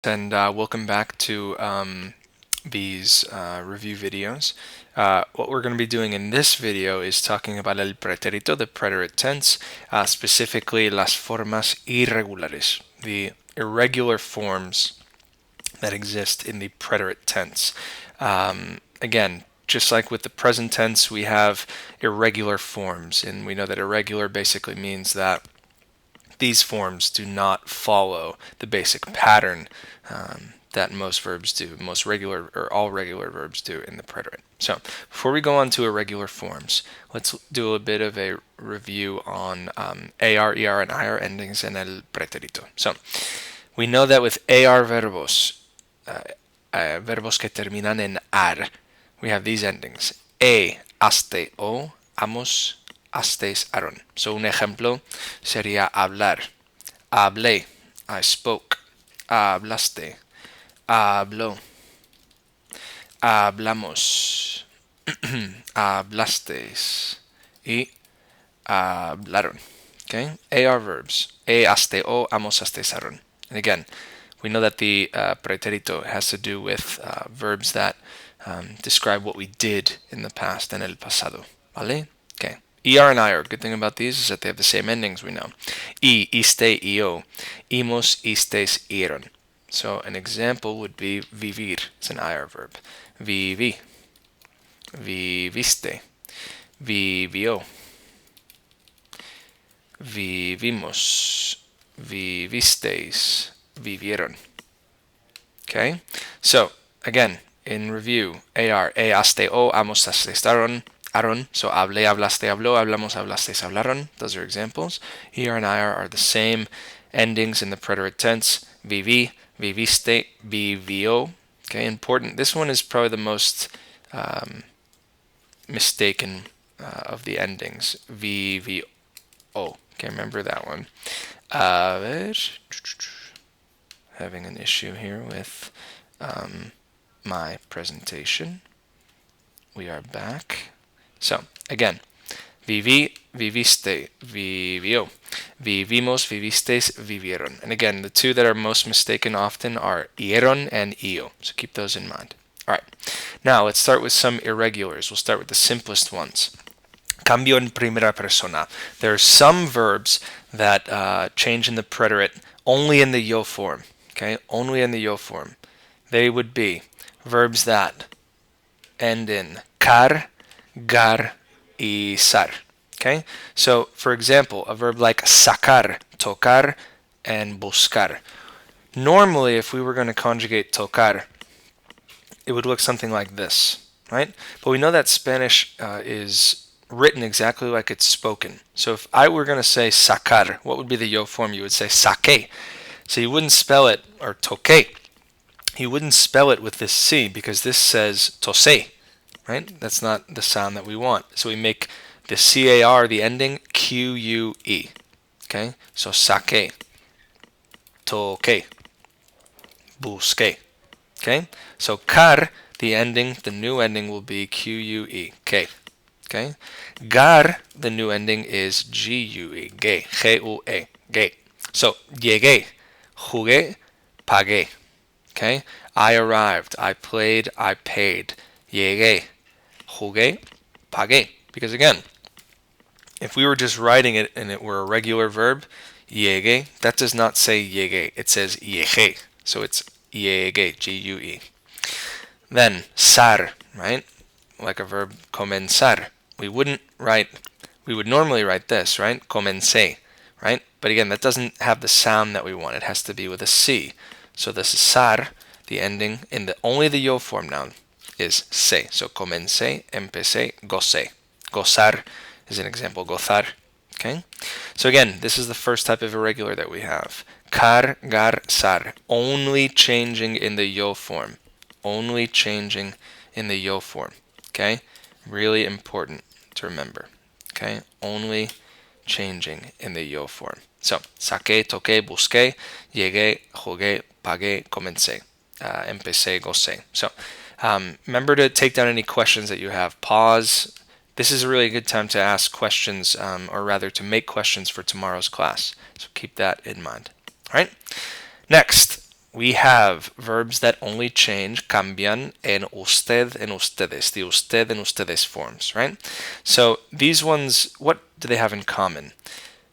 And welcome back to these review videos. What we're going to be doing in this video is talking about el pretérito, the preterite tense, specifically las formas irregulares, the irregular forms that exist in the preterite tense. Again, just like with the present tense, we have irregular forms, and we know that irregular basically means that these forms do not follow the basic pattern that most verbs do, most regular or all regular verbs do in the preterite. So before we go on to irregular forms, let's do a bit of a review on AR, ER, and IR endings in el pretérito. So we know that with AR verbos, verbos que terminan en ar, we have these endings. Aste, o, amos, astes, aron. So un ejemplo sería hablar. Hablé, I spoke. Hablaste, habló. Hablamos, hablasteis, y hablaron. Okay? AR verbs. Aste, o, amos, astes, aron. And again, we know that the pretérito has to do with verbs that describe what we did in the past, en el pasado. ¿Vale? Okay. ER and IR. Good thing about these is that they have the same endings, we know. Iste, io. Imos, istes, iron. So an example would be vivir. It's an IR verb. Vivi. Viviste. Vivió. Vivimos. Vivisteis. Vivieron. Okay? So, again, in review, AR, aste, o, amos, astes, aron. So, hablé, hablaste, habló, hablamos, hablastes, hablaron. Those are examples. ER and IR are the same endings in the preterite tense. Viví, viviste, vivió. Okay, important. This one is probably the most mistaken of the endings. Vivió. Okay, remember that one. Having an issue here with my presentation. We are back. So, again, viví, viviste, vivió. Vivimos, vivisteis, vivieron. And again, the two that are most mistaken often are ieron and io. So keep those in mind. All right. Now, let's start with some irregulars. We'll start with the simplest ones. Cambio en primera persona. There are some verbs that change in the preterite only in the yo form. Okay, only in the yo form. They would be verbs that end in car, gar, y sar. Okay, so for example, a verb like sacar, tocar, and buscar. Normally, if we were going to conjugate tocar, it would look something like this, right? But we know that Spanish is written exactly like it's spoken. So if I were going to say sacar, what would be the yo form? You would say saque. So you wouldn't spell it, or toque. You wouldn't spell it with this C because this says tose, right? That's not the sound that we want. So we make the CAR, the ending, QUE. Okay? So saque, toque, busque. Okay? So car, the ending, the new ending will be QUE. K. Okay? Gar, the new ending is GUE. Ge. G-U-E. Ge. So llegué, jugué, pagué. Okay? I arrived, I played, I paid. Llegué, jugué, pagué. Because again, if we were just writing it and it were a regular verb, llegué, that does not say llegué. It says llegué. So it's llegué, G-U-E. Then sar, right? Like a verb comenzar. We would normally write this, right? Comencé, right? But again, that doesn't have the sound that we want. It has to be with a C. So this is sar, the ending in only the yo form noun is se. So comencé, empecé, gocé. Gozar is an example, gozar. Okay? So again, this is the first type of irregular that we have. Car, gar, sar. Only changing in the yo form. Only changing in the yo form. Okay? Really important to remember. Okay? Only changing in the yo form. So, saqué, toqué, busqué, llegué, jugué, pagué, comencé, empecé, gocé. So, remember to take down any questions that you have. Pause. This is a really good time to ask questions, or rather to make questions for tomorrow's class. So keep that in mind. All right. Next, we have verbs that only change, cambian en usted en ustedes, the usted and ustedes forms, right? So these ones, what do they have in common?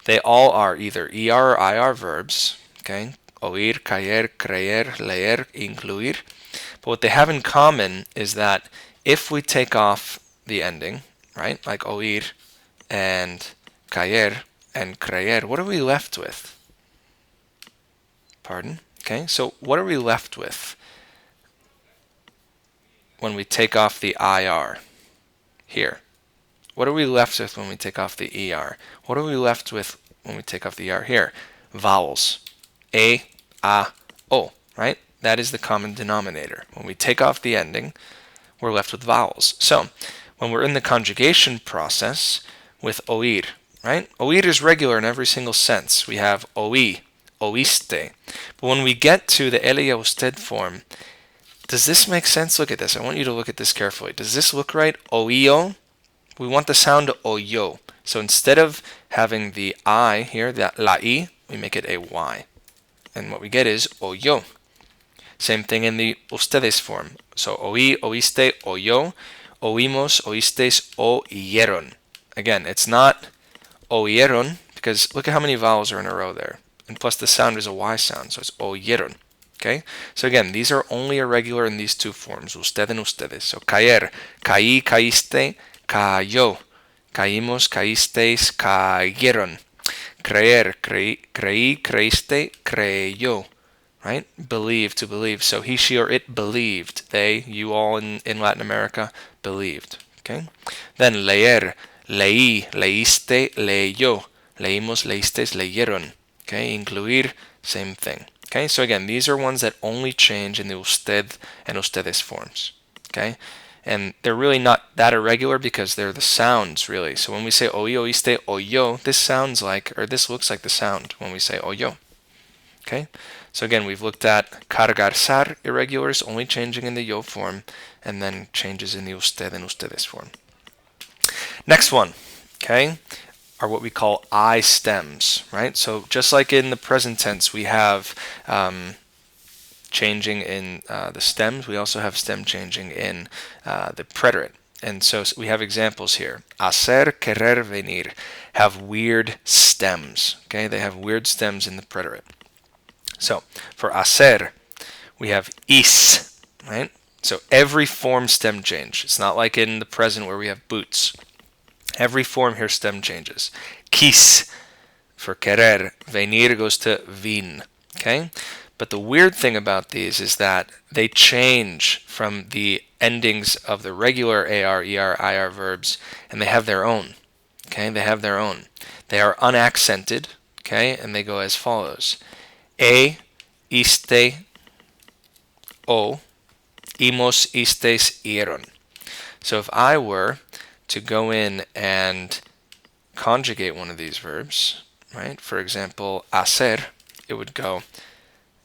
They all are either ER or IR verbs, okay? Oír, caer, creer, leer, incluir. But what they have in common is that if we take off the ending, right, like oír and caer and creer, what are we left with? Pardon? Okay, so what are we left with when we take off the IR here? What are we left with when we take off the ER? What are we left with when we take off the ER here? Vowels. A, O, right? That is the common denominator. When we take off the ending, we're left with vowels. So, when we're in the conjugation process with oír, right? Oír is regular in every single sense. We have oí, oíste. But when we get to the él y usted form, does this make sense? Look at this. I want you to look at this carefully. Does this look right? Oío. We want the sound oyo. So instead of having the I here, the la I, we make it a Y. And what we get is oyo. Same thing in the ustedes form. So oí, oíste, oyó, oímos, oístes, oyeron. Again, it's not oyeron because look at how many vowels are in a row there. And plus the sound is a Y sound, so it's oyeron. Okay? So again, these are only irregular in these two forms, usted and ustedes. So caer, caí, caíste, cayó. Caímos, caísteis, cayeron. Creer, creí, creíste, creyó. Right? Believe, to believe. So he, she, or it believed. They, you all in Latin America, believed. Okay? Then leer, leí, leíste, leyó. Leímos, leístes, leyeron. Okay? Incluir, same thing. Okay? So again, these are ones that only change in the usted and ustedes forms. Okay? And they're really not that irregular because they're the sounds, really. So when we say oí, oíste, oyó, this sounds like, or this looks like the sound when we say oyó. Okay? So again, we've looked at cargar, irregulars, only changing in the yo form, and then changes in the usted and ustedes form. Next one, okay, are what we call I stems, right? So just like in the present tense, we have changing in the stems, we also have stem changing in the preterite. And so we have examples here. Hacer, querer, venir have weird stems, okay? They have weird stems in the preterite. So for hacer, we have is, right? So every form stem change. It's not like in the present where we have boots. Every form here stem changes. Quis for querer, venir goes to vin, okay? But the weird thing about these is that they change from the endings of the regular AR, ER, IR verbs, and they have their own, okay? They have their own. They are unaccented, okay? And they go as follows. Iste, o, imos, istes, ieron. So if I were to go in and conjugate one of these verbs, right? For example, hacer, it would go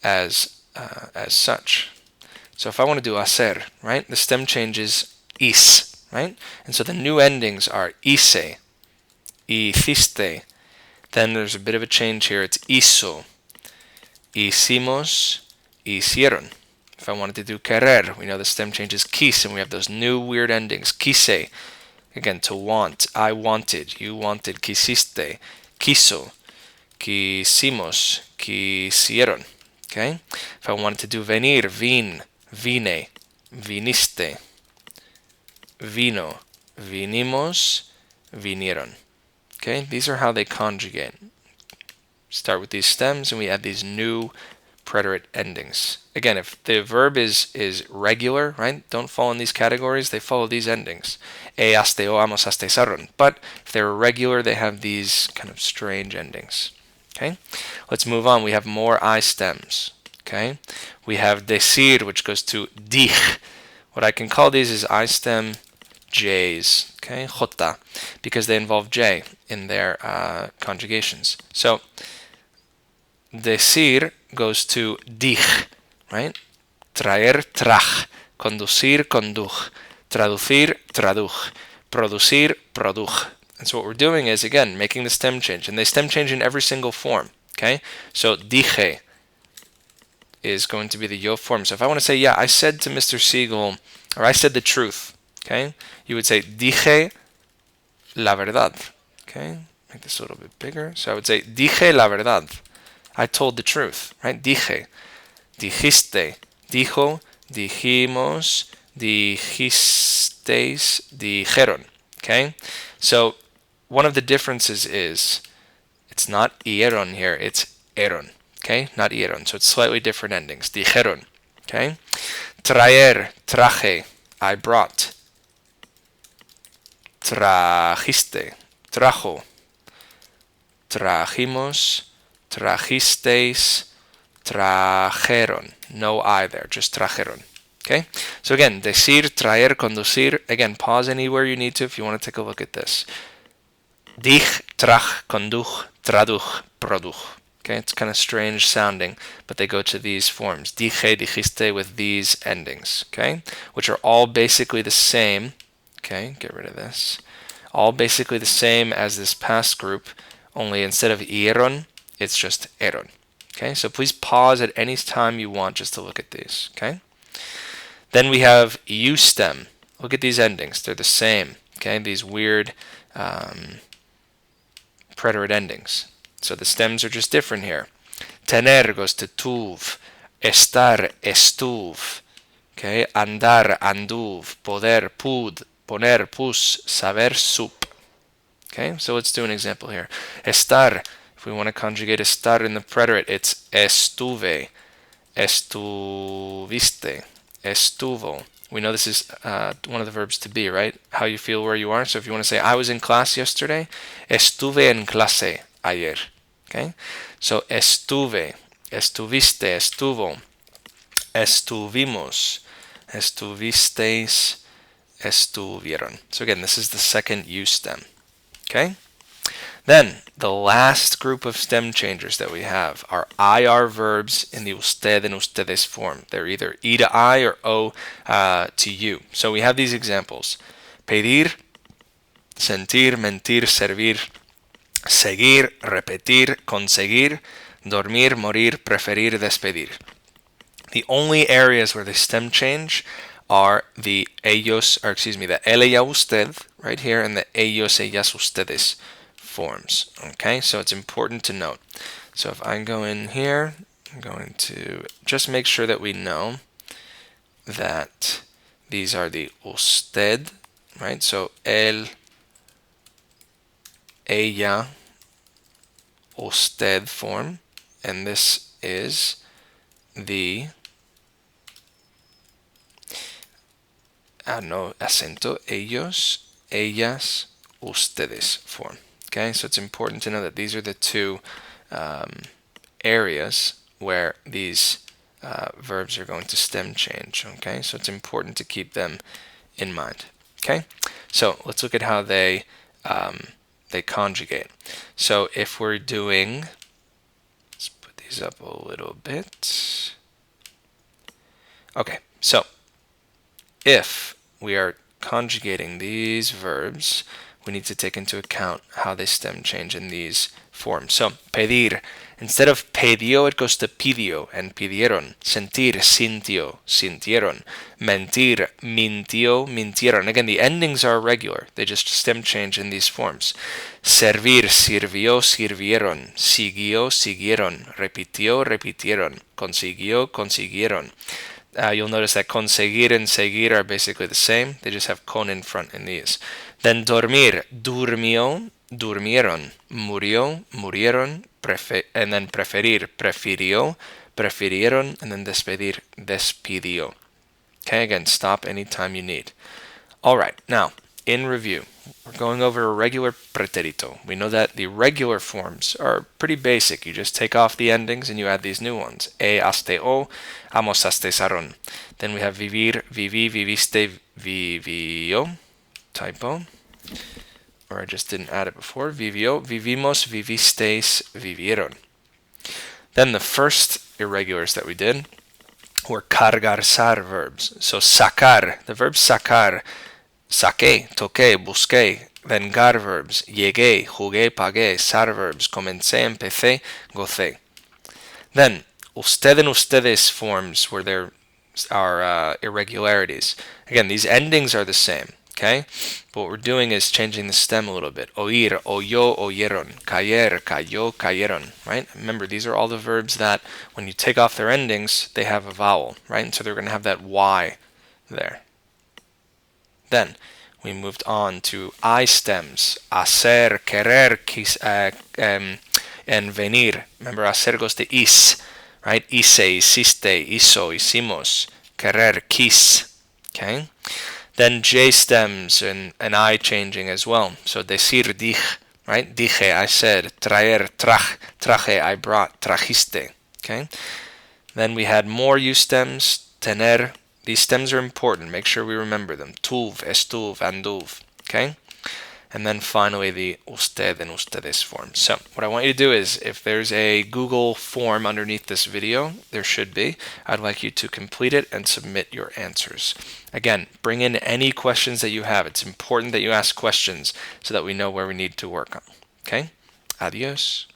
as such. So if I want to do hacer, right? The stem changes is, right? And so the new endings are ise, hiciste. Then there's a bit of a change here. It's hizo, hicimos, hicieron. If I wanted to do querer, we know the stem changes quis, and we have those new weird endings. Quise, again, to want. I wanted, you wanted, quisiste, quiso, quisimos, quisieron. Okay? If I wanted to do venir, vin, vine, viniste, vino, vinimos, vinieron. Okay? These are how they conjugate. Start with these stems and we add these new preterite endings. Again, if the verb is regular, right? Don't fall in these categories, they follow these endings. E, aste, o, amos, aste, saron. But if they're irregular, they have these kind of strange endings. Okay? Let's move on. We have more I stems. Okay? We have decir, which goes to dich. What I can call these is I stem J's. Okay? Jota. Because they involve J in their conjugations. So, decir goes to dich, right? Traer, traj. Conducir, conduj. Traducir, traduj. Producir, produj. And so what we're doing is, again, making the stem change. And they stem change in every single form. Okay? So, dije is going to be the yo form. So if I want to say, yeah, I said to Mr. Siegel, or I said the truth, okay, you would say, dije la verdad. Okay, make this a little bit bigger. So I would say, dije la verdad. I told the truth, right? Dije, dijiste, dijo, dijimos, dijisteis, dijeron. Okay, so one of the differences is it's not ieron here, it's eron. Okay, not ieron. So it's slightly different endings. Dijeron. Okay, traer, traje, I brought. Trajiste, trajo. Trajimos, trajisteis, trajeron. No I there, just trajeron. Okay? So again, decir, traer, conducir. Again, pause anywhere you need to if you want to take a look at this. Dich, traj, conduj, traduj, produj. Okay, it's kind of strange sounding, but they go to these forms. Dije, dijiste with these endings. Okay? Which are all basically the same. Okay, get rid of this. All basically the same as this past group, only instead of ieron, it's just eron. Okay, so please pause at any time you want just to look at these. Okay? Then we have u stem. Look at these endings. They're the same. Okay, these weird preterite endings. So the stems are just different here. Tener goes to tuv. Estar, estuv. Okay, andar, anduv. Poder, pud. Poner, pus. Saber, sup. Okay, so let's do an example here. Estar, if we want to conjugate estar in the preterite, it's estuve, estuviste, estuvo. We know this is one of the verbs to be, right? How you feel where you are. So if you want to say, I was in class yesterday, estuve en clase ayer. Okay, so estuve, estuviste, estuvo, estuvimos, estuvisteis, estuvieron. So again, this is the second u stem. Okay? Then, the last group of stem changers that we have are IR verbs in the usted and ustedes form. They're either E to I or O to U. So we have these examples. Pedir, sentir, mentir, servir, seguir, repetir, conseguir, dormir, morir, preferir, despedir. The only areas where they stem change are the ellos, or excuse me, the él, ella, usted, right here, and the ellos, ellas, ustedes forms. Okay, so it's important to note. So if I go in here, I'm going to just make sure that we know that these are the usted, right? So él, ella, usted form, and this is the no acento, ellos, ellas, ustedes form. Okay, so it's important to know that these are the two areas where these verbs are going to stem change. Okay, so it's important to keep them in mind. Okay, so let's look at how they conjugate. So if we're doing, let's put these up a little bit. Okay, so if we are conjugating these verbs, we need to take into account how they stem change in these forms. So, pedir, instead of pedió, it goes to pidió and pidieron. Sentir, sintió, sintieron. Mentir, mintió, mintieron. Again, the endings are regular. They just stem change in these forms. Servir, sirvió, sirvieron. Siguió, siguieron. Repitió, repitieron. Consiguió, consiguieron. You'll notice that conseguir and seguir are basically the same. They just have con in front in these. Then dormir, durmió, durmieron. Murió, murieron. And then preferir, prefirió, prefirieron. And then despedir, despidió. Okay, again, stop anytime you need. All right, now, in review, we're going over a regular pretérito. We know that the regular forms are pretty basic. You just take off the endings and you add these new ones. Haste o, almorzaste Then we have vivir, viví, viviste, vivió. Typo. Or I just didn't add it before. Vivió, vivimos, vivisteis, vivieron. Then the first irregulars that we did were cargarsar verbs. So sacar, the verb sacar, saqué, toqué, busqué. Then gar verbs, llegué, jugué, pagué. Sar verbs, comencé, empecé, gocé. Then usted and ustedes forms where there are irregularities. Again, these endings are the same, okay? But what we're doing is changing the stem a little bit. Oír, oyó, oyeron. Caer, cayó, cayeron, right? Remember, these are all the verbs that when you take off their endings, they have a vowel, right? And so they're going to have that Y there. Then we moved on to I stems. Hacer, querer, and venir. Remember, hacer goes to is, right? Hice, hiciste, hizo, hicimos. Querer, quis. Okay? Then J stems and I changing as well. So decir, dije, right? Dije, I said. Traer, traje, I brought. Trajiste. Okay? Then we had more U stems. Tener. These stems are important. Make sure we remember them. Tuv, estuv, anduv. Okay? And then finally the usted and ustedes form. So what I want you to do is, if there's a Google form underneath this video, there should be, I'd like you to complete it and submit your answers. Again, bring in any questions that you have. It's important that you ask questions so that we know where we need to work on. Okay? Adios.